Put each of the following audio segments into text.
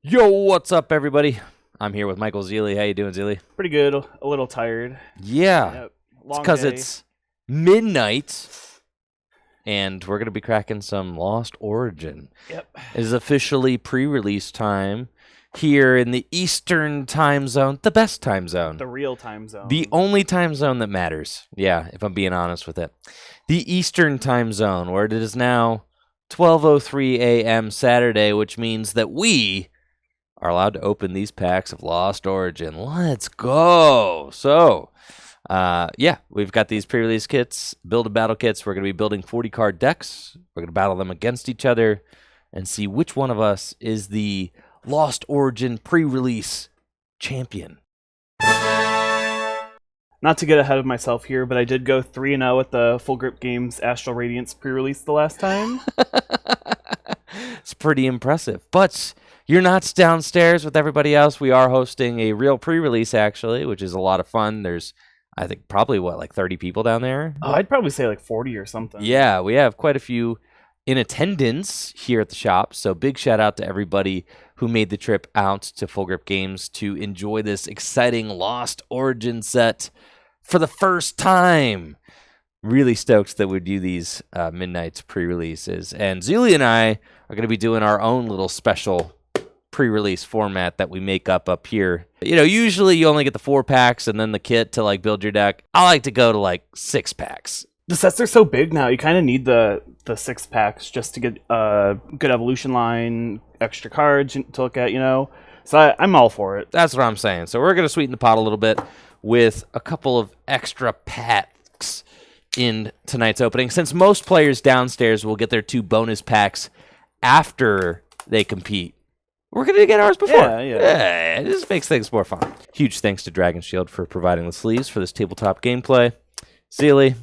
Yo, what's up, everybody? I'm here with Michael Zeely. How you doing, Zeely? Pretty good. A little tired. Yeah, Yep. it's Long because day. it's midnight, and we're going to be cracking some Lost Origin. Yep. It is officially pre-release time here in the Eastern time zone, the best time zone. The real time zone. The only time zone that matters. Yeah, if I'm being honest with it. The Eastern time zone, where it is now 12:03 a.m. Saturday, which means that we are allowed to open these packs of Lost Origin. Let's go. So, yeah, we've got these pre-release kits, build-a-battle kits. We're going to be building 40-card decks. We're going to battle them against each other and see which one of us is the Lost Origin pre-release champion. Not to get ahead of myself here, but I did go 3-0 at the Full Grip Games Astral Radiance pre-release the last time. It's pretty impressive. But you're not downstairs with everybody else. We are hosting a real pre-release, actually, which is a lot of fun. There's, I think, probably, like 30 people down there? Oh, I'd probably say like 40 or something. Yeah, we have quite a few in attendance here at the shop. So big shout out to everybody who made the trip out to Full Grip Games to enjoy this exciting Lost Origin set for the first time. Really stoked that we do these midnight pre-releases. And Zeely and I are going to be doing our own little special pre-release format that we make up here. You know, usually you only get the 4-packs and then the kit to like build your deck. I like to go to like 6-packs. The sets are so big now. You kind of need the 6-packs just to get a good evolution line, extra cards to look at, you know. So I'm all for it. That's what I'm saying. So we're going to sweeten the pot a little bit with a couple of extra packs in tonight's opening. Since most players downstairs will get their 2 bonus packs after they compete, we're going to get ours before. Yeah, this makes things more fun. Huge thanks to Dragon Shield for providing the sleeves for this tabletop gameplay. Zeely,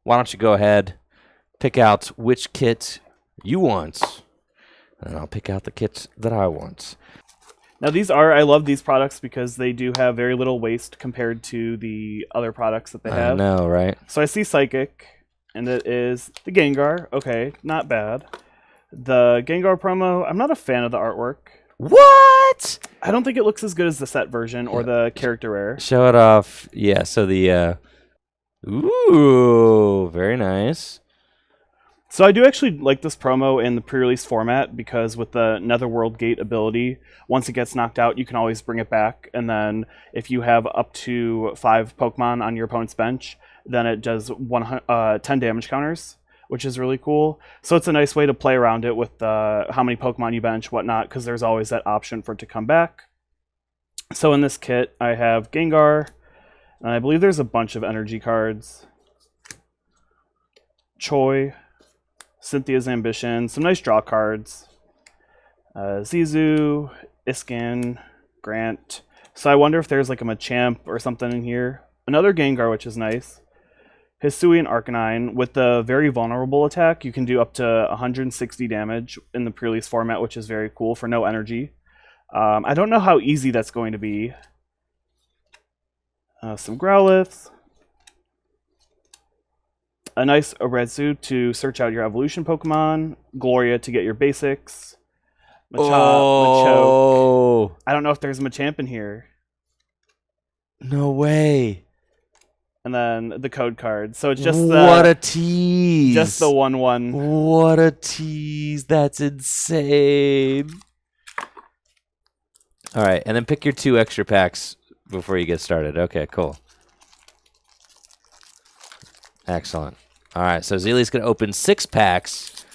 why don't you go ahead, pick out which kit you want, and I'll pick out the kits that I want. Now I love these products because they do have very little waste compared to the other products that they have. I know, right? So I see Psychic, and it is the Gengar. Okay, not bad. The Gengar promo, I'm not a fan of the artwork. What? I don't think it looks as good as the set version or the character rare. Show it off. Yeah, so the... Ooh, very nice. So I do actually like this promo in the pre-release format because with the Netherworld Gate ability, once it gets knocked out, you can always bring it back. And then if you have up to 5 Pokemon on your opponent's bench, then it does 10 damage counters, which is really cool. So it's a nice way to play around it with how many Pokemon you bench, whatnot, because there's always that option for it to come back. So in this kit, I have Gengar, and I believe there's a bunch of energy cards. Choi, Cynthia's Ambition, some nice draw cards. Zizu, Iscan, Grant. So I wonder if there's like a Machamp or something in here. Another Gengar, which is nice. Hisui and Arcanine. With the very vulnerable attack, you can do up to 160 damage in the pre-release format, which is very cool for no energy. I don't know how easy that's going to be. Some Growlithe. A nice Orezu to search out your evolution Pokemon. Gloria to get your basics. Machoke. I don't know if there's a Machamp in here. No way. And then the code card. So it's just what a tease. Just the 1/1. What a tease. That's insane. All right, and then pick your 2 extra packs before you get started. Okay, cool. Excellent. All right, so Zeely's going to open 6 packs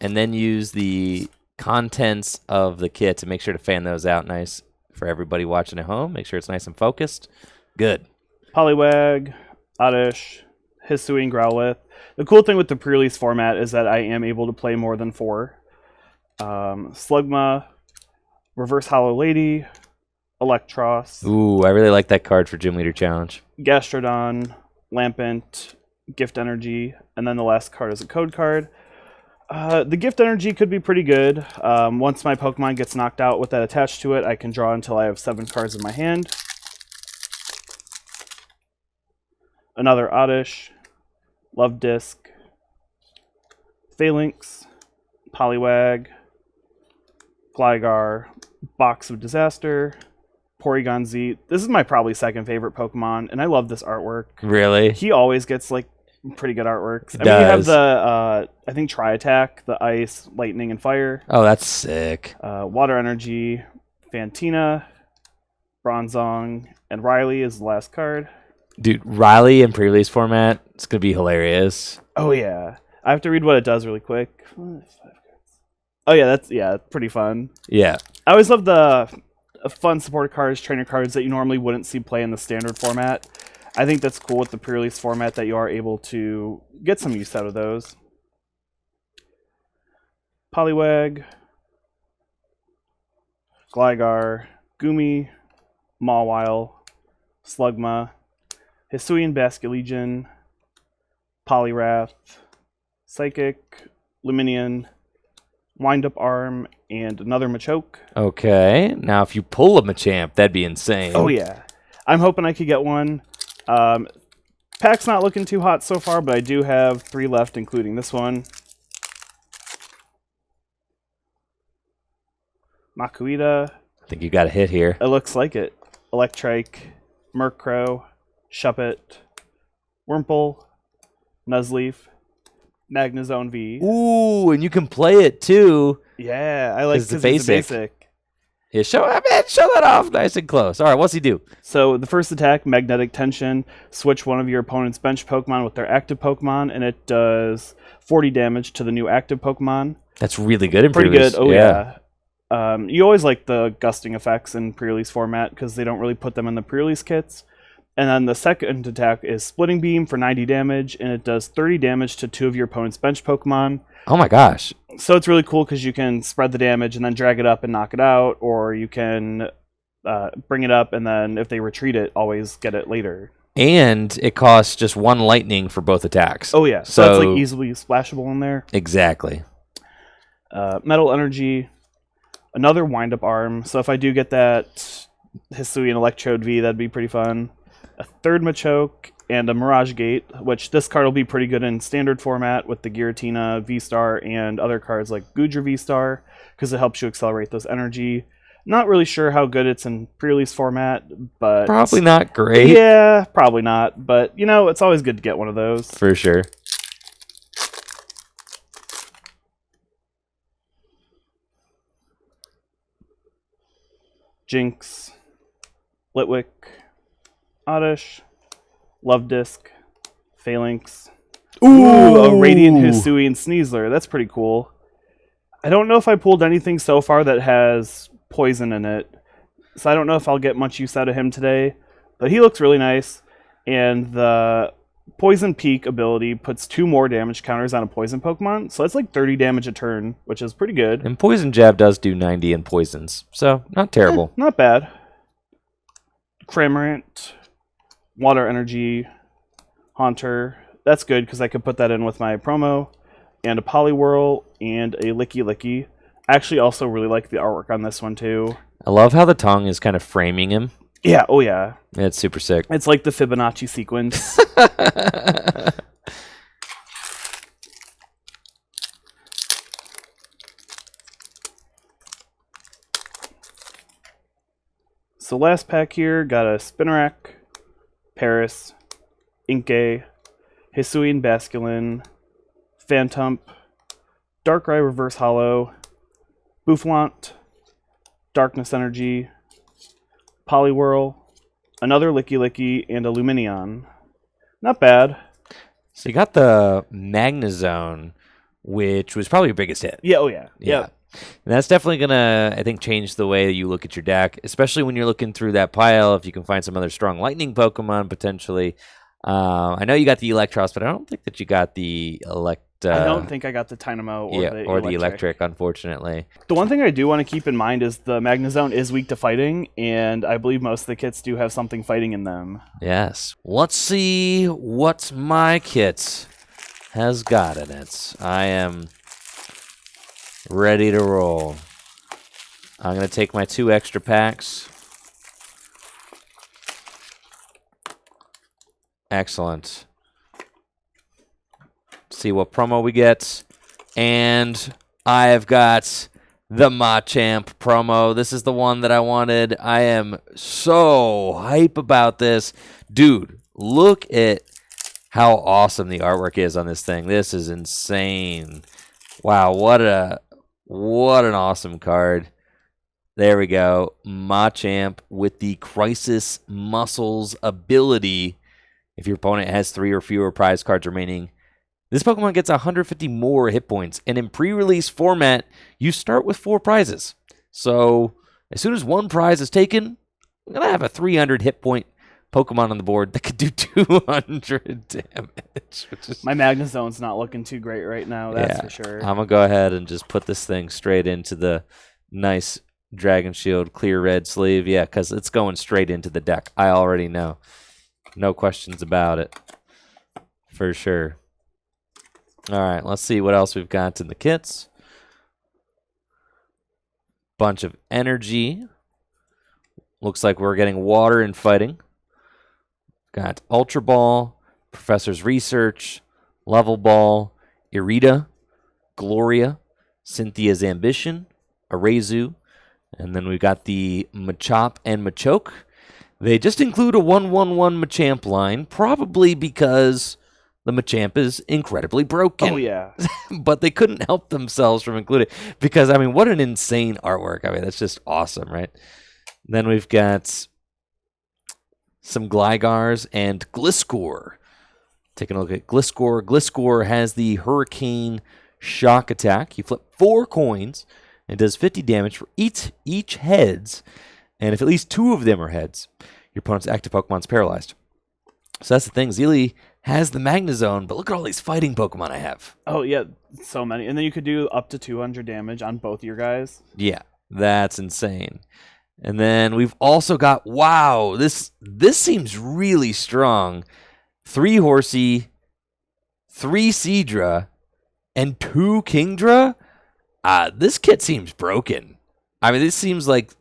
and then use the contents of the kit to make sure to fan those out nice for everybody watching at home. Make sure it's nice and focused. Good. Poliwag, Oddish, Hisui, and Growlithe. The cool thing with the pre-release format is that I am able to play more than 4. Slugma, Reverse Hollow Lady, Electros. Ooh, I really like that card for Gym Leader Challenge. Gastrodon, Lampent, Gift Energy, and then the last card is a code card. The Gift Energy could be pretty good. Once my Pokemon gets knocked out with that attached to it, I can draw until I have 7 cards in my hand. Another Oddish, Love Disc, Phalanx, Poliwag, Gligar, Box of Disaster, Porygon Z. This is my probably second favorite Pokemon, and I love this artwork. Really? He always gets like pretty good artworks. He I mean, you have does. the I think Tri-Attack, the Ice, Lightning, and Fire. Oh, that's sick. Water Energy, Fantina, Bronzong, and Riley is the last card. Dude, Riley in pre-release format, it's going to be hilarious. Oh yeah, I have to read what it does really quick. Oh yeah, that's pretty fun. Yeah. I always love the fun support cards, trainer cards that you normally wouldn't see play in the standard format. I think that's cool with the pre-release format that you are able to get some use out of those. Poliwag, Gligar, Goomy, Mawile, Slugma, Hisuian Basculegion, Poliwrath, Psychic, Luminion, Wind-Up Arm, and another Machoke. Okay. Now, if you pull a Machamp, that'd be insane. Oh, yeah. I'm hoping I could get one. Pack's not looking too hot so far, but I do have 3 left, including this one. Makuita. I think you got a hit here. It looks like it. Electrike, Murkrow, Shuppet, Wurmple, Nuzleaf, Magnezone V. Ooh, and you can play it too. Yeah, I like It's the because it's a basic. basic. Yeah, show that off nice and close. All right, what's he do? So the first attack, Magnetic Tension, switch one of your opponent's bench Pokemon with their active Pokemon, and it does 40 damage to the new active Pokemon. That's really good in Pretty pre-release. good. Oh, yeah. You always like the gusting effects in pre-release format because they don't really put them in the pre-release kits. And then the second attack is Splitting Beam for 90 damage, and it does 30 damage to 2 of your opponent's bench Pokemon. Oh my gosh. So it's really cool because you can spread the damage and then drag it up and knock it out, or you can bring it up and then if they retreat it, always get it later. And it costs just 1 lightning for both attacks. Oh yeah, so it's like easily splashable in there. Exactly. Metal Energy, another Wind-Up Arm. So if I do get that Hisuian Electrode V, that'd be pretty fun. A third Machoke, and a Mirage Gate, which this card will be pretty good in standard format with the Giratina V-Star and other cards like Goodra V-Star, because it helps you accelerate those energy. Not really sure how good it's in pre-release format, but... Probably not great. Yeah, probably not, but, you know, it's always good to get one of those. For sure. Jinx, Litwick, Oddish, Love Disc, Phalanx. Ooh, a Radiant Hisuian Sneasler. That's pretty cool. I don't know if I pulled anything so far that has poison in it, so I don't know if I'll get much use out of him today, but he looks really nice, and the Poison Peak ability puts 2 more damage counters on a poison Pokemon, so that's like 30 damage a turn, which is pretty good. And Poison Jab does do 90 in poisons, so not terrible. Not bad. Cramorant, Water Energy, Haunter. That's good because I could put that in with my promo. And a Poliwhirl and a Licky Licky. I actually also really like the artwork on this one too. I love how the tongue is kind of framing him. Yeah, oh yeah. It's super sick. It's like the Fibonacci sequence. So last pack here, got a Spinarak, Paris, Inkay, Hisuian Basculin, Phantump, Darkrai Reverse Hollow, Boufflant, Darkness Energy, Poliwhirl, another Licky Licky, and a Luminion. Not bad. So you got the Magnezone, which was probably your biggest hit. Yeah, oh yeah. Yeah. Yep. And that's definitely going to, I think, change the way you look at your deck, especially when you're looking through that pile, if you can find some other strong lightning Pokemon, potentially. I know you got the Electros, but I don't think that you got the I don't think I got the Dynamo or the Electric, unfortunately. The one thing I do want to keep in mind is the Magnezone is weak to fighting, and I believe most of the kits do have something fighting in them. Yes. Let's see what my kit has got in it. I am ready to roll. I'm going to take my 2 extra packs. Excellent. See what promo we get. And I have got the Machamp promo. This is the one that I wanted. I am so hype about this. Dude, look at how awesome the artwork is on this thing. This is insane. Wow, what an awesome card. There we go. Machamp with the Crisis Muscles ability. If your opponent has 3 or fewer prize cards remaining, this Pokemon gets 150 more hit points. And in pre-release format, you start with 4 prizes. So as soon as 1 prize is taken, I'm going to have a 300 hit point Pokemon on the board that could do 200 damage. My Magnezone's not looking too great right now, that's for sure. I'm going to go ahead and just put this thing straight into the nice Dragon Shield clear red sleeve. Yeah, because it's going straight into the deck. I already know. No questions about it. For sure. All right, let's see what else we've got in the kits. Bunch of energy. Looks like we're getting water and fighting. Got Ultra Ball, Professor's Research, Level Ball, Irida, Gloria, Cynthia's Ambition, Arezu, and then we've got the Machamp and Machoke. They just include a 1/1/1 Machamp line, probably because the Machamp is incredibly broken. Oh, yeah. But they couldn't help themselves from including it because, I mean, what an insane artwork. I mean, that's just awesome, right? Then we've got some Glygars and Gliscor. Taking a look at Gliscor. Gliscor has the Hurricane Shock Attack. You flip 4 coins and does 50 damage for each heads. And if at least 2 of them are heads, your opponent's active Pokemon's paralyzed. So that's the thing. Zealy has the Magnezone, but look at all these fighting Pokemon I have. Oh, yeah, so many. And then you could do up to 200 damage on both your guys. Yeah, that's insane. And then we've also got, wow, this seems really strong. 3 Horsey, 3 Seadra, and 2 Kingdra. This kit seems broken. I mean, this seems like,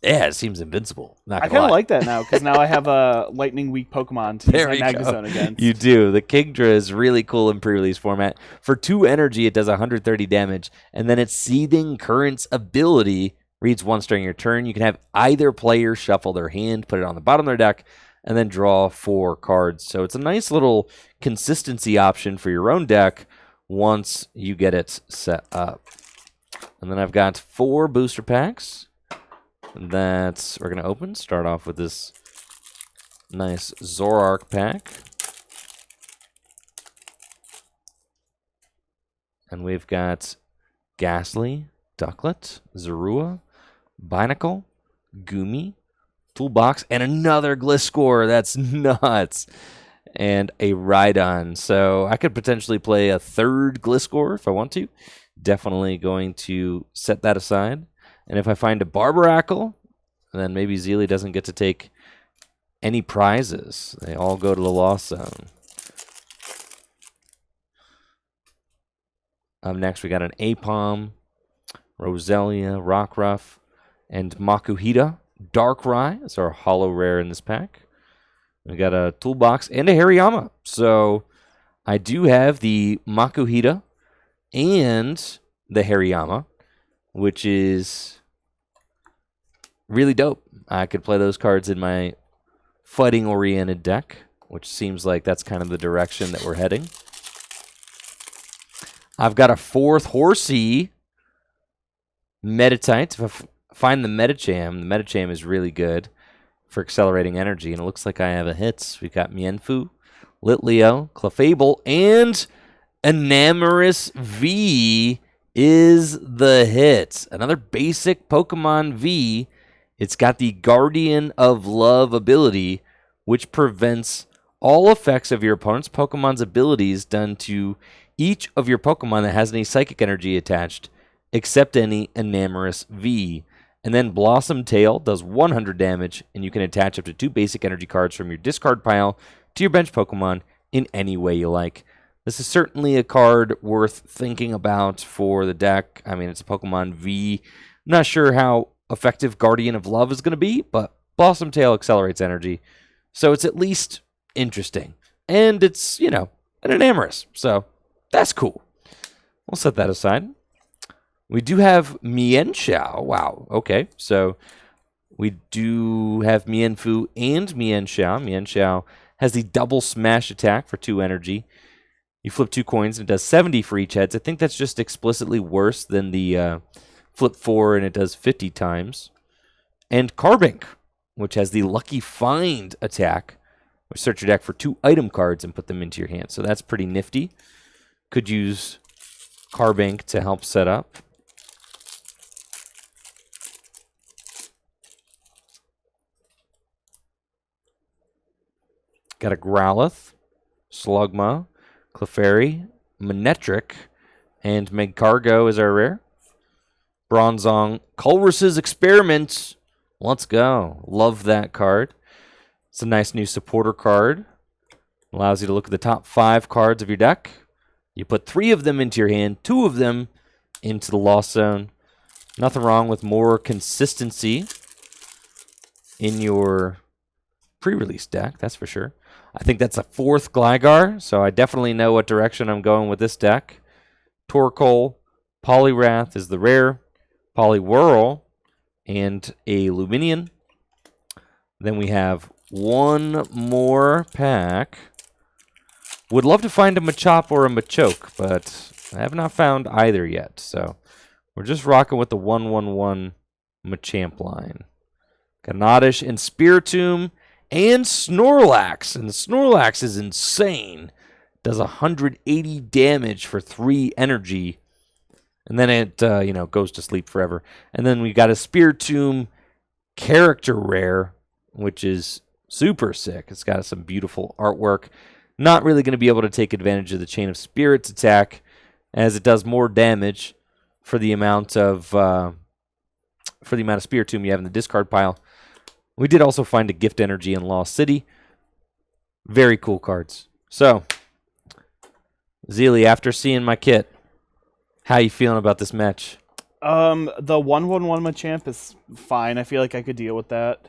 yeah, it seems invincible. I kind of like that now, because now I have a lightning weak Pokemon to use my Magnezone against. You do. The Kingdra is really cool in pre-release format. For 2 energy, it does 130 damage, and then its Seething Currents ability reads once during your turn. You can have either player shuffle their hand, put it on the bottom of their deck, and then draw 4 cards. So it's a nice little consistency option for your own deck once you get it set up. And then I've got 4 booster packs that we're going to open. Start off with this nice Zoroark pack. And we've got Ghastly, Ducklet, Zorua, Binacle, Goomy, Toolbox, and another Gliscor. That's nuts. And a Rhydon. So I could potentially play a 3rd Gliscor if I want to. Definitely going to set that aside. And if I find a Barbaracle, then maybe Zealy doesn't get to take any prizes. They all go to the Lost Zone. Up next, we got an Apom, Roselia, Rockruff, and Makuhita. Darkrai is our holo rare in this pack. We got a Toolbox and a Hariyama. So I do have the Makuhita and the Hariyama, which is really dope. I could play those cards in my fighting-oriented deck, which seems like that's kind of the direction that we're heading. I've got a 4th Horsey Meditite. If I find the Medicham is really good for accelerating energy, and it looks like I have a hits. We've got Mienfoo, Litleo, Clefable, and Enamorous V is the hit. Another basic Pokemon V. It's got the Guardian of Love ability, which prevents all effects of your opponent's Pokemon's abilities done to each of your Pokemon that has any psychic energy attached, except any Enamorous V. And then Blossom Tail does 100 damage, and you can attach up to 2 basic energy cards from your discard pile to your bench Pokemon in any way you like. This is certainly a card worth thinking about for the deck. I mean, it's a Pokemon V. I'm not sure how effective Guardian of Love is going to be, but Blossom Tail accelerates energy. So it's at least interesting. And it's, an Enamorous. So that's cool. We'll set that aside. We do have Mienshao. Wow. Okay. So we do have Mienfu and Mienshao. Mienshao has the double smash attack for 2 energy. You flip 2 coins and it does 70 for each heads. I think that's just explicitly worse than the flip 4 and it does 50 times. And Carbink, which has the Lucky Find attack, which search your deck for 2 item cards and put them into your hand. So that's pretty nifty. Could use Carbink to help set up. Got a Growlithe, Slugma, Clefairy, Manectric, and Magcargo is our rare. Bronzong, Culrus's Experiment. Let's go. Love that card. It's a nice new supporter card. Allows you to look at the top 5 cards of your deck. You put 3 of them into your hand, 2 of them into the Lost Zone. Nothing wrong with more consistency in your pre-release deck, that's for sure. I think that's a 4th Gligar, so I definitely know what direction I'm going with this deck. Torkoal, Poliwrath is the rare, Poliwhirl, and a Luminion. Then we have one more pack. Would love to find a Machop or a Machoke, but I have not found either yet. So we're just rocking with the 1/1/1 Machamp line. Got an Oddish and Spiritomb and Snorlax. And the Snorlax is insane. Does 180 damage for 3 energy. And then it goes to sleep forever. And then we got a Spiritomb character rare, which is super sick. It's got some beautiful artwork. Not really going to be able to take advantage of the Chain of Spirits attack, as it does more damage for the amount of Spiritomb you have in the discard pile. We did also find a Gift Energy in Lost City. Very cool cards. So, Zealy, after seeing my kit, how you feeling about this match? The 1/1/1 Machamp is fine. I feel like I could deal with that.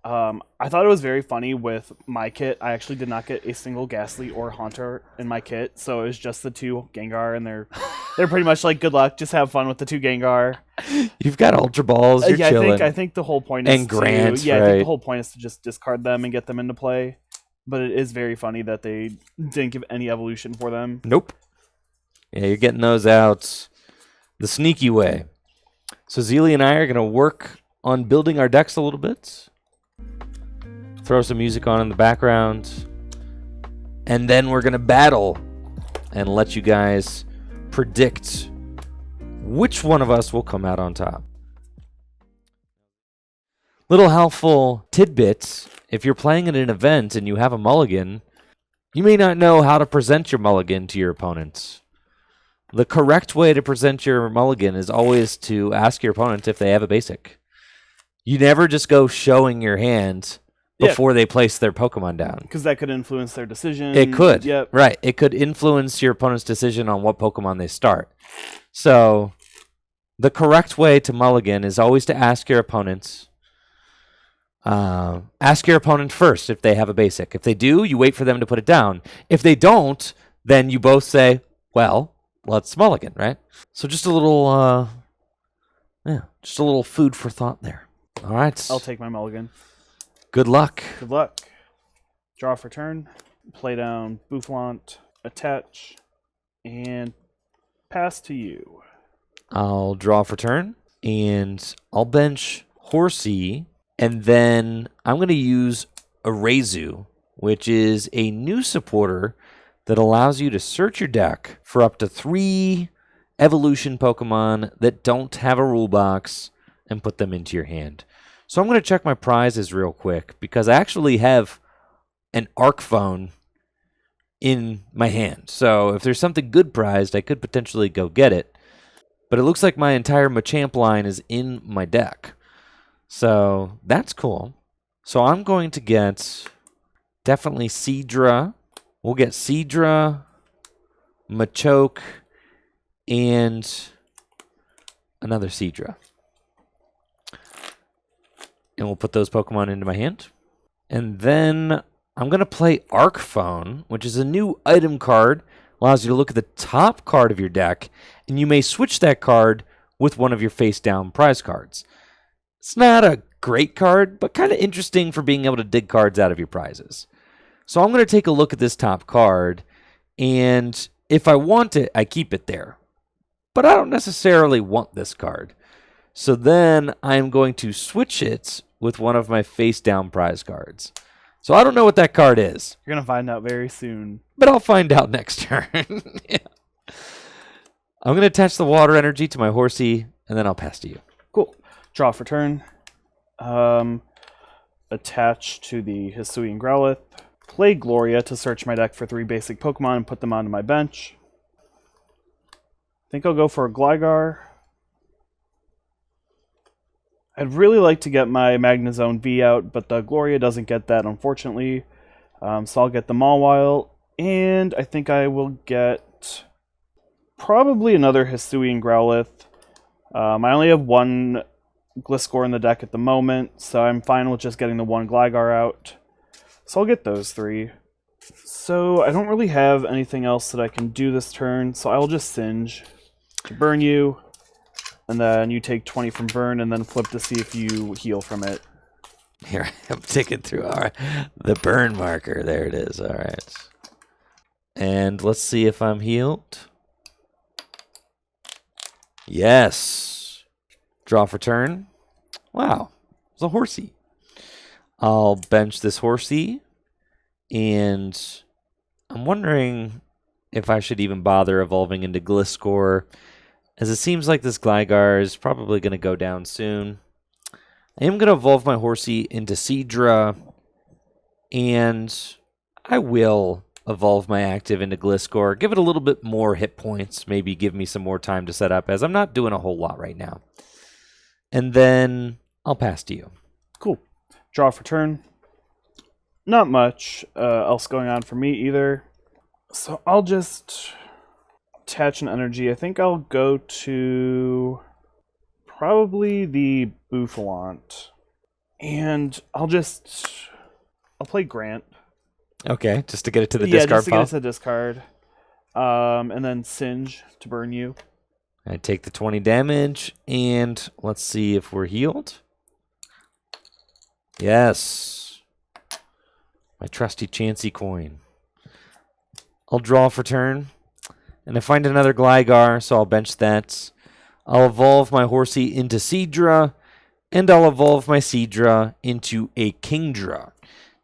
I thought it was very funny with my kit. I actually did not get a single Ghastly or Haunter in my kit, so it was just the 2 Gengar, and they're pretty much like, good luck, just have fun with the 2 Gengar. You've got Ultra Balls. You're chilling. I think the whole point is and Grant, I right? think the whole point is to just discard them and get them into play. But it is very funny that they didn't give any evolution for them. Nope. Yeah, you're getting those out the sneaky way. So Zealy and I are going to work on building our decks a little bit. Throw some music on in the background. And then we're going to battle and let you guys predict which one of us will come out on top. Little helpful tidbits. If you're playing at an event and you have a mulligan, you may not know how to present your mulligan to your opponents. The correct way to present your mulligan is always to ask your opponent if they have a basic. You never just go showing your hand before they place their Pokemon down. Because that could influence their decision. It could. Yep. Right. It could influence your opponent's decision on what Pokemon they start. So the correct way to mulligan is always to ask your opponents. Ask your opponent first if they have a basic. If they do, you wait for them to put it down. If they don't, then you both say, well, let's mulligan, right? So just a little food for thought there. All right. I'll take my mulligan. Good luck. Good luck. Draw for turn. Play down Boufflant. Attach. And pass to you. I'll draw for turn. And I'll bench Horsey. And then I'm going to use Erazu, which is a new supporter that allows you to search your deck for up to 3 evolution Pokemon that don't have a rule box and put them into your hand. So I'm going to check my prizes real quick because I actually have an Arc Phone in my hand. So if there's something good prized, I could potentially go get it. But it looks like my entire Machamp line is in my deck. So that's cool. So I'm going to get definitely Seadra. We'll get Seadra, Machoke, and another Seadra. And we'll put those Pokemon into my hand. And then I'm going to play Arc Phone, which is a new item card. Allows you to look at the top card of your deck, and you may switch that card with one of your face-down prize cards. It's not a great card, but kind of interesting for being able to dig cards out of your prizes. So I'm going to take a look at this top card, and if I want it, I keep it there. But I don't necessarily want this card. So then I'm going to switch it with one of my face-down prize cards. So I don't know what that card is. You're going to find out very soon. But I'll find out next turn. Yeah. I'm going to attach the water energy to my Horsey, and then I'll pass to you. Cool. Draw for turn. Attach to the Hisuian Growlithe. Play Gloria to search my deck for 3 basic Pokemon and put them onto my bench. I think I'll go for a Gligar. I'd really like to get my Magnezone V out, but the Gloria doesn't get that, unfortunately. So I'll get the Mawile, and I think I will get probably another Hisuian Growlithe. I only have 1 Gliscor in the deck at the moment, so I'm fine with just getting the 1 Gligar out. So I'll get those 3. So I don't really have anything else that I can do this turn, so I'll just Singe to burn you, and then you take 20 from burn, and then flip to see if you heal from it. Here, I'm ticking through the burn marker. There it is. All right. And let's see if I'm healed. Yes. Draw for turn. Wow. It's a Horsey. I'll bench this Horsey, and I'm wondering if I should even bother evolving into Gliscor, as it seems like this Gligar is probably going to go down soon. I am going to evolve my Horsey into Seadra, and I will evolve my active into Gliscor. Give it a little bit more hit points, maybe give me some more time to set up, as I'm not doing a whole lot right now. And then I'll pass to you. Cool. Draw for turn. Not much else going on for me either. So I'll just attach an energy. I think I'll go to probably the Bouffalant. And I'll play Grant. Okay, just to get it to the discard just to pile. get it to the discard. And then Singe to burn you. I take the 20 damage, and let's see if we're healed. Yes. My trusty Chansey coin. I'll draw for turn, and I find another Gligar, so I'll bench that. I'll evolve my Horsey into Seadra, and I'll evolve my Seadra into a Kingdra.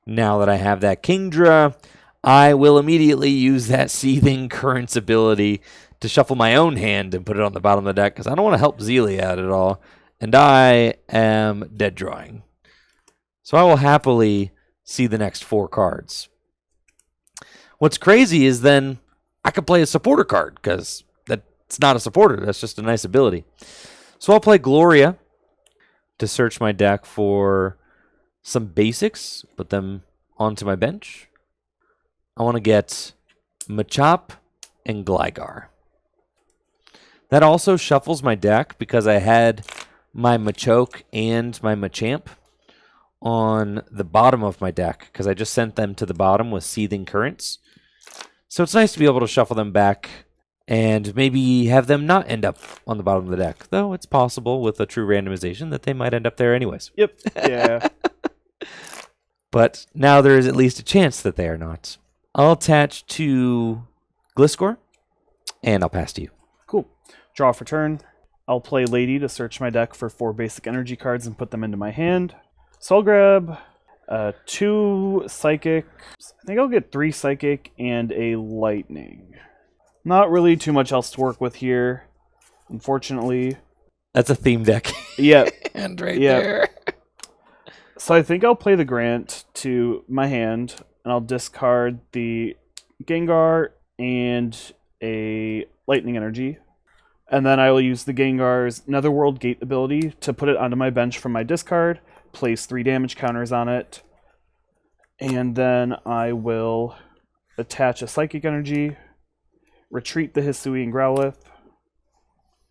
Now that I have that Kingdra, I will immediately use that Seething Currents ability to shuffle my own hand and put it on the bottom of the deck, because I don't want to help Zelia out at all, and I am dead drawing. So I will happily see the next 4 cards. What's crazy is then I could play a supporter card, because that's not a supporter. That's just a nice ability. So I'll play Gloria to search my deck for some basics, put them onto my bench. I want to get Machamp and Gligar. That also shuffles my deck because I had my Machoke and my Machamp on the bottom of my deck, because I just sent them to the bottom with Seething Currents. So it's nice to be able to shuffle them back and maybe have them not end up on the bottom of the deck, though it's possible with a true randomization that they might end up there anyways. Yep. Yeah. But now there is at least a chance that they are not. I'll attach to Gliscor, and I'll pass to you. Cool. Draw for turn. I'll play Lady to search my deck for 4 basic energy cards and put them into my hand. So I'll grab 2 Psychic. I think I'll get 3 Psychic and a Lightning. Not really too much else to work with here, unfortunately. That's a theme deck. Yeah. And there. So I think I'll play the Grant to my hand, and I'll discard the Gengar and a Lightning Energy. And then I will use the Gengar's Netherworld Gate ability to put it onto my bench from my discard, place 3 damage counters on it, and then I will attach a Psychic Energy, retreat the Hisuian Growlithe,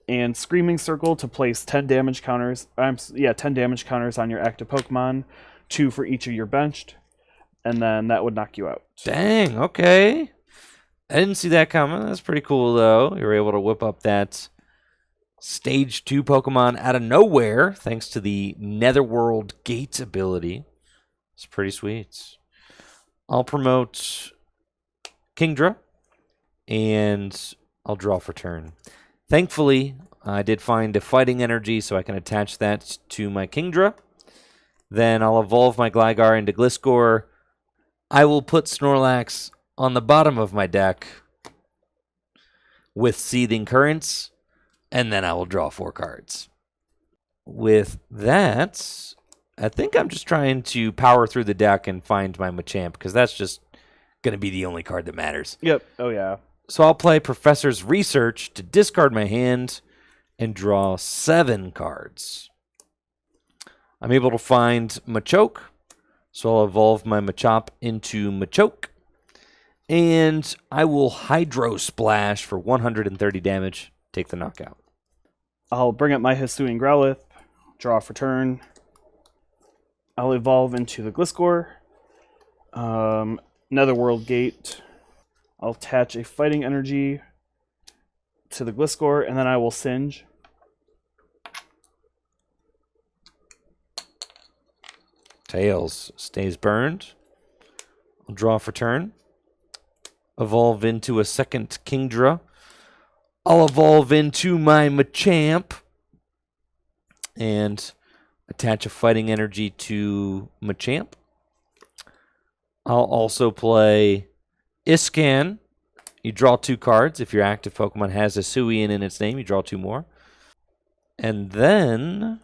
and Screaming Circle to place 10 damage counters. 10 damage counters on your active Pokemon, 2 for each of your benched, and then that would knock you out. Dang, okay. I didn't see that coming. That's pretty cool, though. You were able to whip up that Stage 2 Pokemon out of nowhere, thanks to the Netherworld Gate ability. It's pretty sweet. I'll promote Kingdra, and I'll draw for turn. Thankfully, I did find a fighting energy, so I can attach that to my Kingdra. Then I'll evolve my Gligar into Gliscor. I will put Snorlax on the bottom of my deck with Seething Currents, and then I will draw 4 cards. With that, I think I'm just trying to power through the deck and find my Machamp, because that's just going to be the only card that matters. Yep. Oh, yeah. So I'll play Professor's Research to discard my hand and draw 7 cards. I'm able to find Machoke, so I'll evolve my Machamp into Machoke. And I will Hydro Splash for 130 damage, take the knockout. I'll bring up my Hisuian Growlithe, draw for turn. I'll evolve into the Gliscor. Netherworld Gate. I'll attach a fighting energy to the Gliscor, and then I will Singe. Tails stays burned. I'll draw for turn. Evolve into a second Kingdra. I'll evolve into my Machamp and attach a fighting energy to Machamp. I'll also play Iscan. You draw 2 cards. If your active Pokemon has a Hisuian in its name, you draw 2 more. And then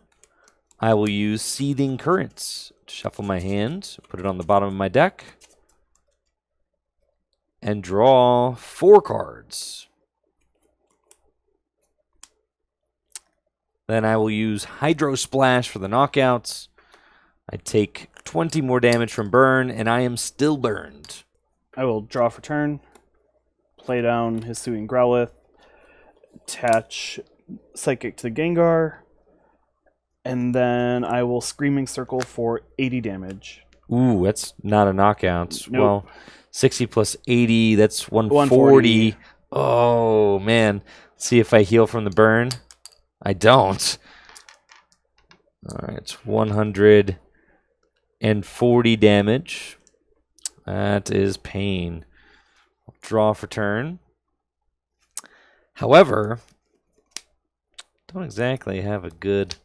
I will use Seething Currents to shuffle my hand, put it on the bottom of my deck, and draw 4 cards. Then I will use Hydro Splash for the knockouts. I take 20 more damage from burn, and I am still burned. I will draw for turn, play down Hisuian Growlithe, attach Psychic to the Gengar, and then I will Screaming Circle for 80 damage. Ooh, that's not a knockout. Nope. Well, 60 plus 80, that's 140. 140. Oh, man. Let's see if I heal from the burn. I don't. All right, it's 140 damage. That is pain. I'll draw for turn. However, don't exactly have a good,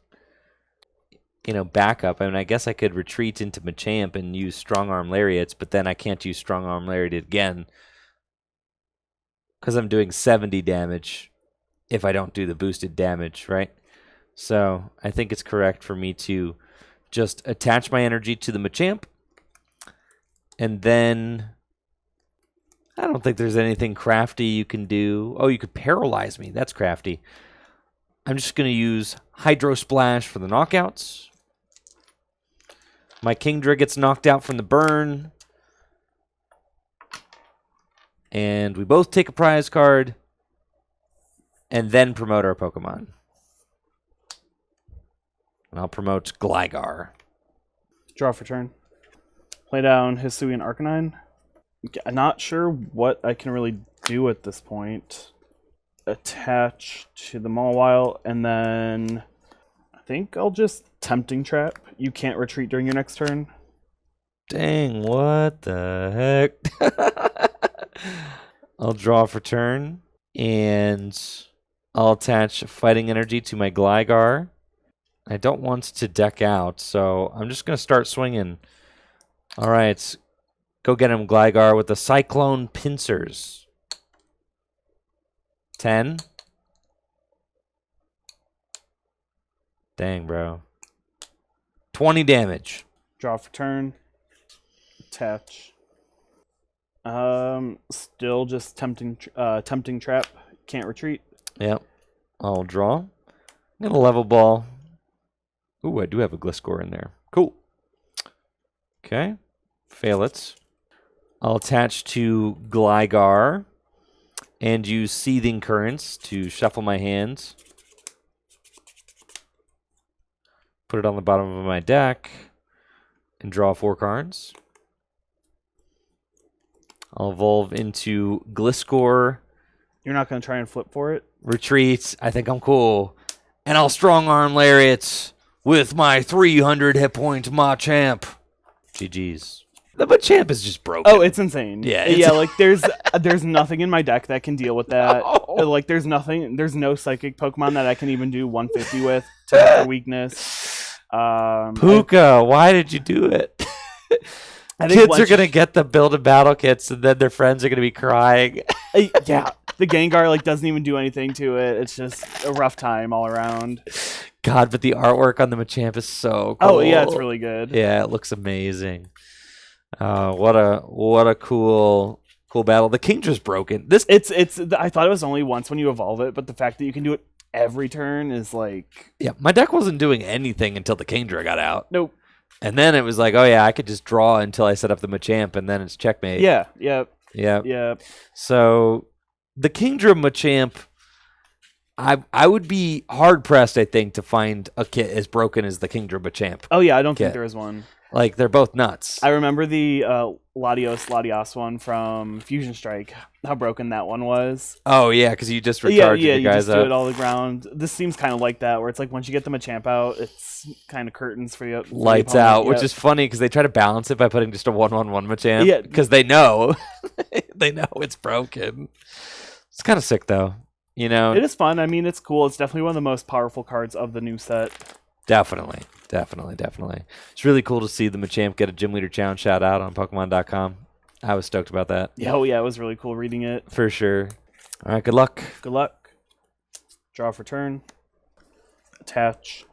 backup. I mean, I guess I could retreat into Machamp and use Strong Arm Lariats, but then I can't use Strong Arm Lariat again because I'm doing 70 damage if I don't do the boosted damage, right? So I think it's correct for me to just attach my energy to the Machamp, and then I don't think there's anything crafty you can do. Oh, you could paralyze me. That's crafty. I'm just going to use Hydro Splash for the knockouts. My Kingdra gets knocked out from the burn. And we both take a prize card and then promote our Pokemon. And I'll promote Gligar. Draw for turn. Play down Hisuian Arcanine. I'm not sure what I can really do at this point. Attach to the Mawile, and then I think I'll just Tempting Trap. You can't retreat during your next turn. Dang, what the heck? I'll draw for turn, and I'll attach Fighting Energy to my Gligar. I don't want to deck out, so I'm just going to start swinging. All right, go get him, Gligar, with the Cyclone Pincers. 10. Dang, bro. 20 damage. Draw for turn. Attach. Still just tempting trap. Can't retreat. Yep. I'll draw. I'm gonna level ball. Ooh, I do have a Gliscor in there. Cool. Okay. Fail it. I'll attach to Gligar and use Seething Currents to shuffle my hands. Put it on the bottom of my deck and draw 4 cards. I'll evolve into Gliscor. You're not going to try and flip for it? Retreat. I think I'm cool. and I'll strong arm Lariat with my 300 hit point Machamp. GG's. The Machamp is just broken. Oh, it's insane. Yeah, yeah. Like there's nothing in my deck that can deal with that. No. Like there's nothing. There's no psychic Pokemon that I can even do 150 with to hit for weakness. Puka, why did you do it? I think Kids are gonna get the build a battle kits, and then their friends are gonna be crying. Yeah, the Gengar like doesn't even do anything to it. It's just a rough time all around. God, but the artwork on the Machamp is so cool. Oh yeah, it's really good. Yeah, it looks amazing. What a cool battle. The Kingdra's broken. It's I thought it was only once when you evolve it, but the fact that you can do it every turn is like... Yeah, my deck wasn't doing anything until the Kingdra got out. Nope. And then it was like, oh yeah, I could just draw until I set up the Machamp, and then it's checkmate. Yeah, yep. Yeah. So the Kingdra Machamp, I would be hard pressed, I think, to find a kit as broken as the Kingdra Machamp. Oh yeah, I don't think there is one. Like, they're both nuts. I remember the Latios one from Fusion Strike, how broken that one was. Oh yeah, because you just recharge you guys just do it all the ground. This seems kind of like that, where it's like once you get the Machamp out, it's kind of curtains for you. Lights out, which is funny because they try to balance it by putting just a 1/1 Machamp. Yeah, because they know it's broken. It's kind of sick though. You know, it is fun. I mean, it's cool. It's definitely one of the most powerful cards of the new set. Definitely. It's really cool to see the Machamp get a Gym Leader Challenge shout out on Pokemon.com. I was stoked about that. Yeah, oh yeah, it was really cool reading it. For sure. All right, good luck. Good luck. Draw for turn. Attach.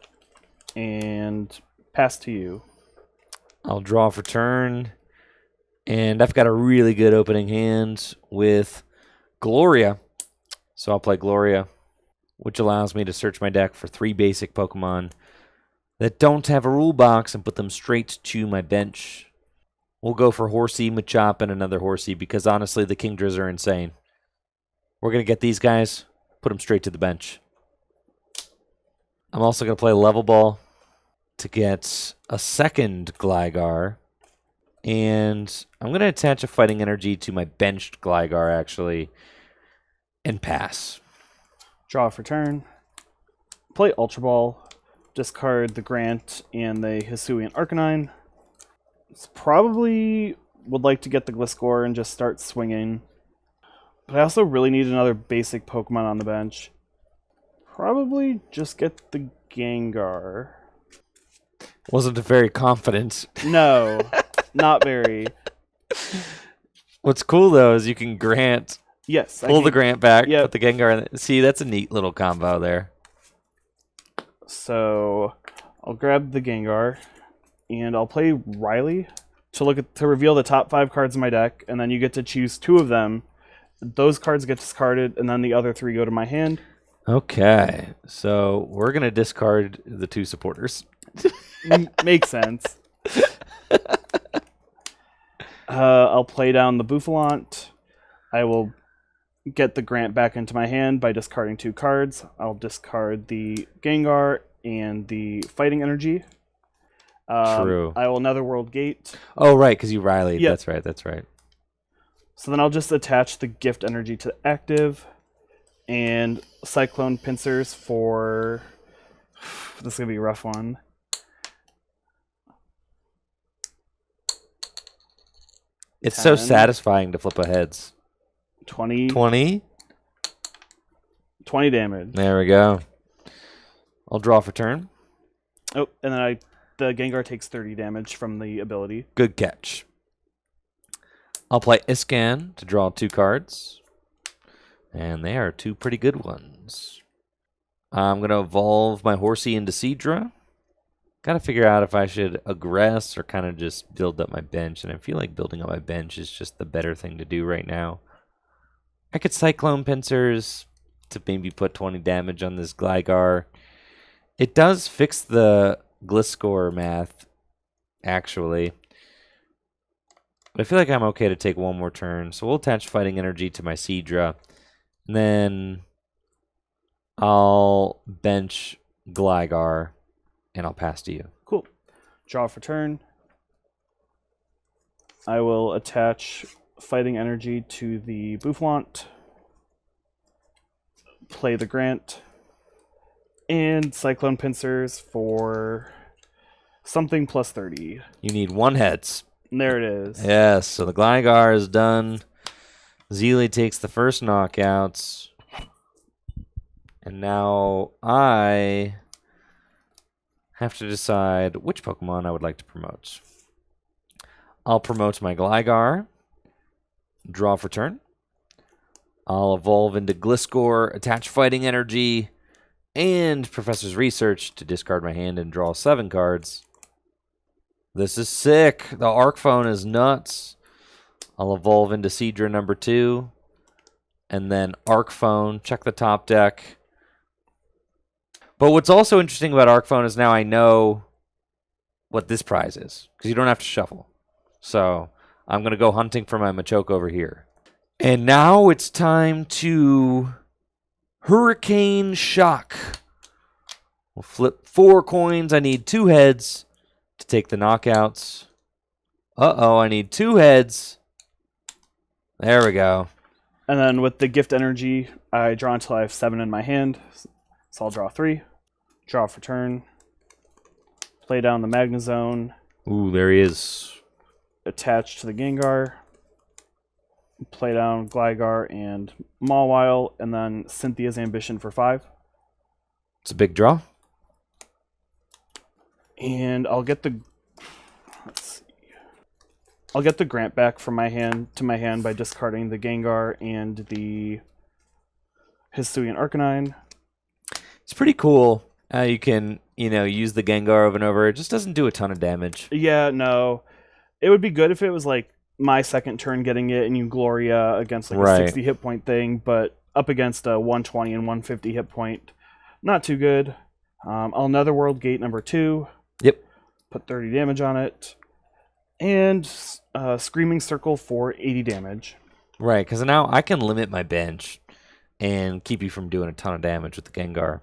And pass to you. I'll draw for turn. And I've got a really good opening hand with Gloria. So I'll play Gloria, which allows me to search my deck for 3 basic Pokemon that don't have a rule box and put them straight to my bench. We'll go for Horsey, Machamp, and another Horsey because honestly, the Kingdras are insane. We're going to get these guys, put them straight to the bench. I'm also going to play Level Ball to get a second Gligar. And I'm going to attach a Fighting Energy to my benched Gligar, actually, and pass. Draw for turn. Play Ultra Ball. Discard the Grant and the Hisuian Arcanine. It's probably would like to get the Gliscor and just start swinging. But I also really need another basic Pokemon on the bench. Probably just get the Gengar. Wasn't very confident. No, not very. What's cool, though, is you can Grant. Yes. Pull the Grant back, yep. Put the Gengar in. See, that's a neat little combo there. So I'll grab the Gengar, and I'll play Riley to reveal the top 5 cards in my deck, and then you get to choose 2 of them. Those cards get discarded, and then the other 3 go to my hand. Okay, so we're going to discard the 2 supporters. Makes sense. I'll play down the Bouffalant. I will get the Grant back into my hand by discarding 2 cards. I'll discard the Gengar and the Fighting Energy. True. I will Netherworld Gate. Oh, right, because you Riley'd. Yep. That's right. So then I'll just attach the Gift Energy to active and Cyclone Pincers for... This is going to be a rough one. It's 10. So satisfying to flip a heads. 20 damage. There we go. I'll draw for turn. Oh, and then the Gengar takes 30 damage from the ability. Good catch. I'll play Iscan to draw 2 cards. And they are 2 pretty good ones. I'm going to evolve my Horsey into Seadra. Got to figure out if I should aggress or kind of just build up my bench. And I feel like building up my bench is just the better thing to do right now. I could Cyclone Pincers to maybe put 20 damage on this Gligar. It does fix the Gliscor math, actually. But I feel like I'm okay to take 1 more turn. So we'll attach Fighting Energy to my Seadra. And then I'll bench Gligar. And I'll pass to you. Cool. Draw for turn. I will attach Fighting Energy to the Bouffalant. Play the Grant. And Cyclone Pincers for something plus 30. You need 1 heads. And there it is. Yes, so the Gligar is done. Zeely takes the first knockouts. And now I have to decide which Pokemon I would like to promote. I'll promote my Gligar. Draw for turn. I'll evolve into Gliscor, attach Fighting Energy, and Professor's Research to discard my hand and draw 7 cards. This is sick. The Arc Phone is nuts. I'll evolve into Seadra number 2. And then Arc Phone. Check the top deck. But what's also interesting about Arc Phone is now I know what this prize is. Because you don't have to shuffle. So I'm going to go hunting for my Machoke over here. And now it's time to Hurricane Shock. We'll flip 4 coins. I need 2 heads to take the knockouts. Uh-oh, I need 2 heads. There we go. And then with the gift energy, I draw until I have 7 in my hand. So I'll draw 3. Draw for turn. Play down the Magnezone. Ooh, there he is. Attach to the Gengar. Play down Gligar and Mawile. And then Cynthia's Ambition for 5. It's a big draw. And I'll get the... Let's see. I'll get the Grant back from my hand to my hand by discarding the Gengar and the Hisuian Arcanine. It's pretty cool how you can, use the Gengar over and over. It just doesn't do a ton of damage. Yeah, no. It would be good if it was like my second turn getting it and you Gloria against like a 60 hit point thing, but up against a 120 and 150 hit point, not too good. I'll Netherworld Gate number 2. Yep. Put 30 damage on it. And Screaming Circle for 80 damage. Right, because now I can limit my bench and keep you from doing a ton of damage with the Gengar.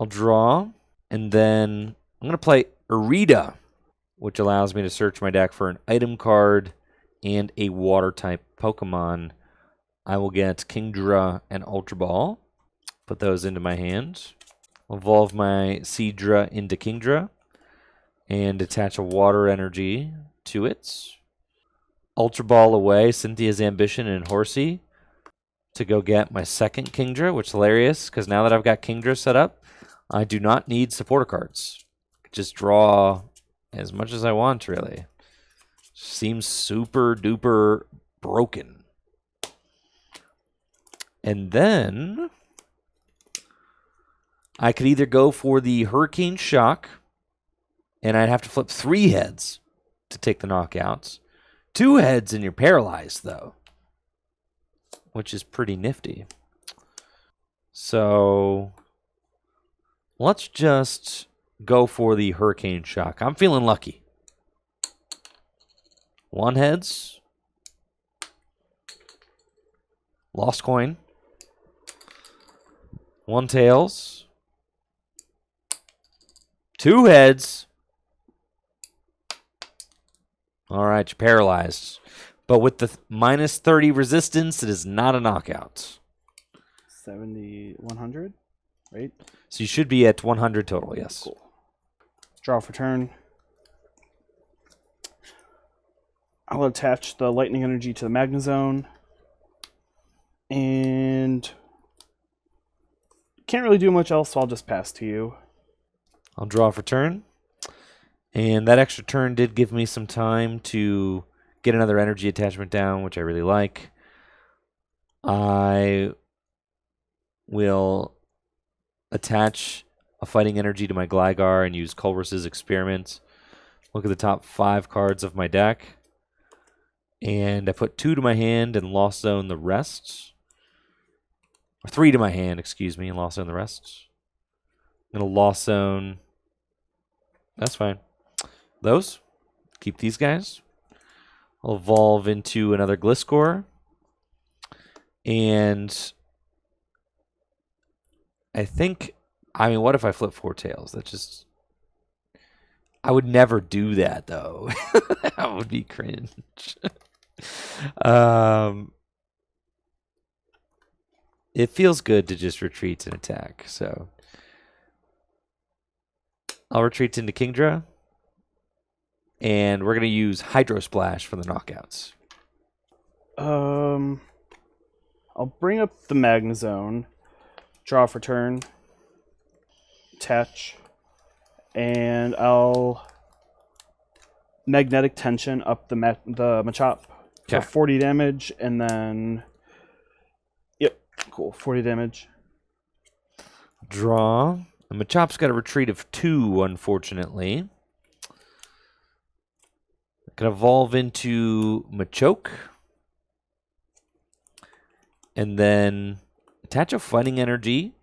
I'll draw, and then I'm going to play Irida, which allows me to search my deck for an item card and a Water-type Pokemon. I will get Kingdra and Ultra Ball. Put those into my hand. Evolve my Seadra into Kingdra. And attach a Water Energy to it. Ultra Ball away, Cynthia's Ambition and Horsey to go get my second Kingdra, which is hilarious, because now that I've got Kingdra set up, I do not need supporter cards. Just draw as much as I want, really. Seems super duper broken. And then I could either go for the Hurricane Shock, and I'd have to flip 3 heads to take the knockouts. 2 heads and you're paralyzed, though, which is pretty nifty. So let's just go for the Hurricane Shock. I'm feeling lucky. 1 heads. Lost coin. 1 tails. 2 heads. All right, you're paralyzed. But with the minus 30 resistance, it is not a knockout. 70, 100, right? So you should be at 100 total, yes. Cool. Draw for turn. I'll attach the Lightning Energy to the Magnezone. And can't really do much else, so I'll just pass to you. I'll draw for turn. And that extra turn did give me some time to get another energy attachment down, which I really like. I will attach a Fighting Energy to my Gligar and use Culver's Experiment. Look at the top 5 cards of my deck. And I put 2 to my hand and Lost Zone the rest. Or 3 to my hand, excuse me, and Lost Zone the rest. I'm going to Lost Zone. That's fine. Those. Keep these guys. I'll evolve into another Gliscor. And I think, what if I flip 4 tails? That just, I would never do that, though. That would be cringe. It feels good to just retreat and attack, so I'll retreat into Kingdra. And we're going to use Hydro Splash for the knockouts. I'll bring up the Magnezone, draw for turn, attach, and I'll Magnetic Tension up the Machamp for 40 damage, and then, yep, cool, 40 damage. Draw. The Machamp's got a retreat of 2, unfortunately. Can evolve into Machoke. And then attach a Fighting Energy.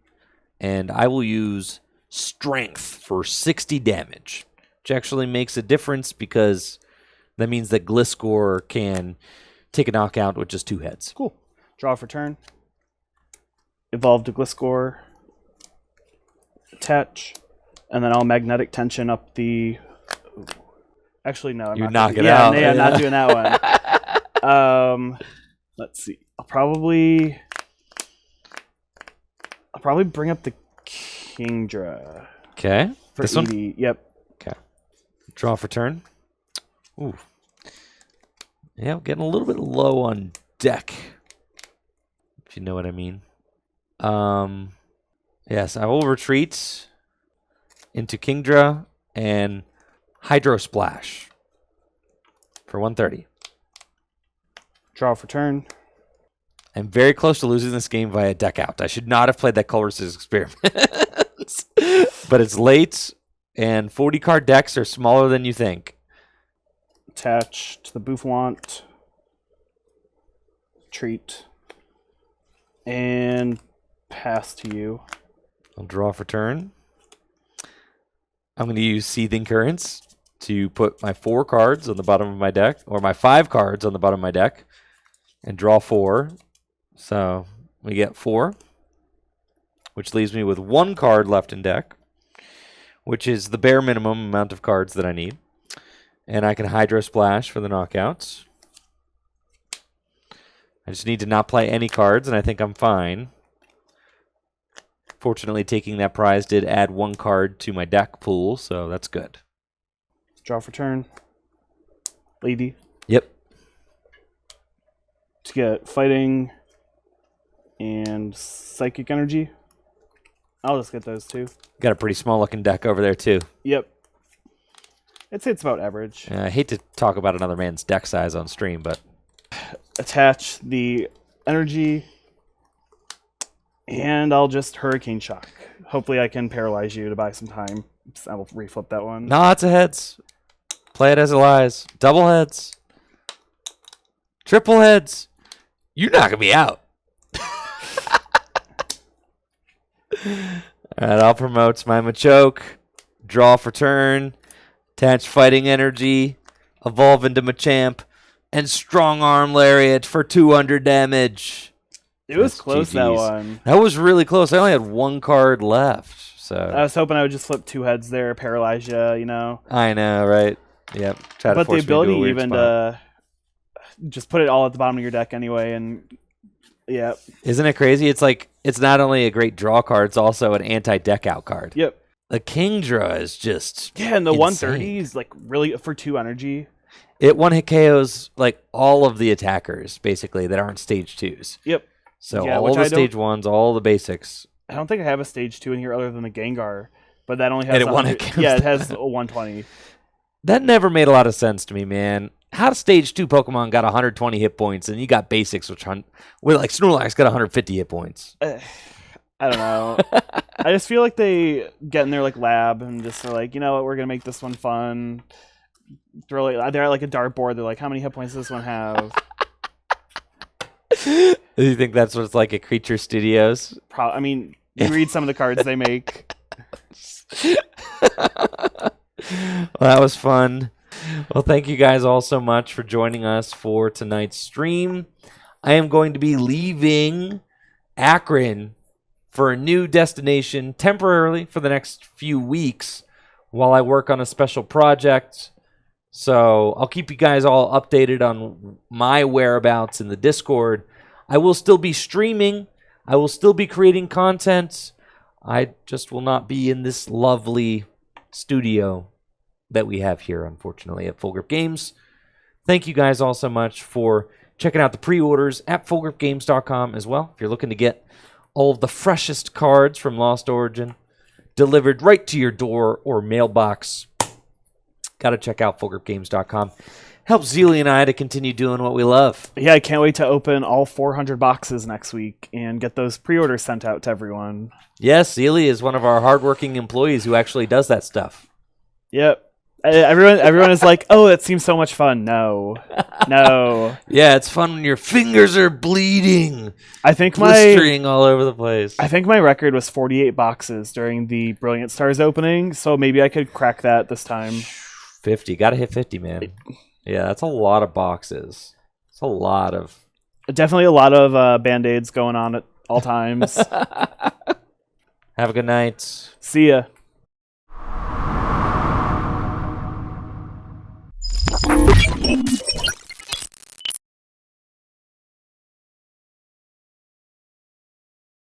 And I will use Strength for 60 damage. Which actually makes a difference because that means that Gliscor can take a knockout with just 2 heads. Cool. Draw for turn. Evolve to Gliscor. Attach. And then I'll Magnetic Tension up the... Actually, no. You're knocking out. Yeah, I'm not doing that one. Let's see. I'll probably bring up the Kingdra. Okay. For this ED. one? Yep. Okay. Draw for turn. Ooh. Yeah, getting a little bit low on deck. If you know what I mean. Yes, I will retreat into Kingdra and Hydro Splash for 130. Draw for turn. I'm very close to losing this game via deck out. I should not have played that Colress's Experiment. But it's late, and 40 card decks are smaller than you think. Attach to the Boufflant. Treat. And pass to you. I'll draw for turn. I'm going to use Seething Currents to put my 4 cards on the bottom of my deck, or my 5 cards on the bottom of my deck, and draw 4. So we get 4, which leaves me with 1 card left in deck, which is the bare minimum amount of cards that I need. And I can Hydro Splash for the knockouts. I just need to not play any cards, and I think I'm fine. Fortunately, taking that prize did add 1 card to my deck pool, so that's good. Draw for turn. Lady. Yep. To get Fighting and Psychic Energy. I'll just get those 2. Got a pretty small looking deck over there, too. Yep. I'd say it's about average. I hate to talk about another man's deck size on stream, but... Attach the energy, and I'll just Hurricane Shock. Hopefully I can paralyze you to buy some time. I will reflip that one. No, it's a heads. Play it as it lies. Double heads. Triple heads. You're knocking me out. Alright, I'll promote my Machoke. Draw for turn. Attach Fighting Energy. Evolve into Machamp. And Strong Arm Lariat for 200 damage. It was close, GG's. that one. That was really close. I only had 1 card left. So I was hoping I would just flip 2 heads there, paralyze you, you know. I know, right? Yep. Try to But the force me into a ability weird even spot. to just put it all at the bottom of your deck anyway, and yeah. Isn't it crazy? It's like, it's not only a great draw card, it's also an anti-deck out card. Yep. The Kingdra is just Yeah, and the insane. 130 is like really for 2 energy. It one-hit KOs like all of the attackers, basically, that aren't stage 2s. Yep. So Yeah, all which the I stage 1s, all the basics. I don't think I have a stage 2 in here other than the Gengar, but that only has And it 100 100 yeah, it has a 120. That never made a lot of sense to me, man. How do stage 2 Pokemon got 120 hit points and you got basics, with like Snorlax got 150 hit points? I don't know. I just feel like they get in their like lab and just are like, you know what, we're gonna make this one fun. They're at like a dartboard. They're like, how many hit points does this one have? Do you think that's what it's like at Creature Studios? I mean, you read some of the cards they make. Well, that was fun. Well, thank you guys all so much for joining us for tonight's stream. I am going to be leaving Akron for a new destination temporarily for the next few weeks while I work on a special project. So I'll keep you guys all updated on my whereabouts in the Discord. I will still be streaming. I will still be creating content. I just will not be in this lovely studio that we have here, unfortunately, at Full Grip Games. Thank you guys all so much for checking out the pre-orders at fullgripgames.com as well. If you're looking to get all of the freshest cards from Lost Origin delivered right to your door or mailbox, got to check out fullgripgames.com. Helps Zealy and I to continue doing what we love. Yeah, I can't wait to open all 400 boxes next week and get those pre-orders sent out to everyone. Yes, Zealy is one of our hardworking employees who actually does that stuff. Yep. Everyone is like, oh, that seems so much fun. No. Yeah, it's fun when your fingers are bleeding. I think blistering all over the place. I think my record was 48 boxes during the Brilliant Stars opening, so maybe I could crack that this time. 50. Gotta hit 50, man. Yeah, that's a lot of boxes. It's a lot of... Definitely a lot of Band-Aids going on at all times. Have a good night. See ya.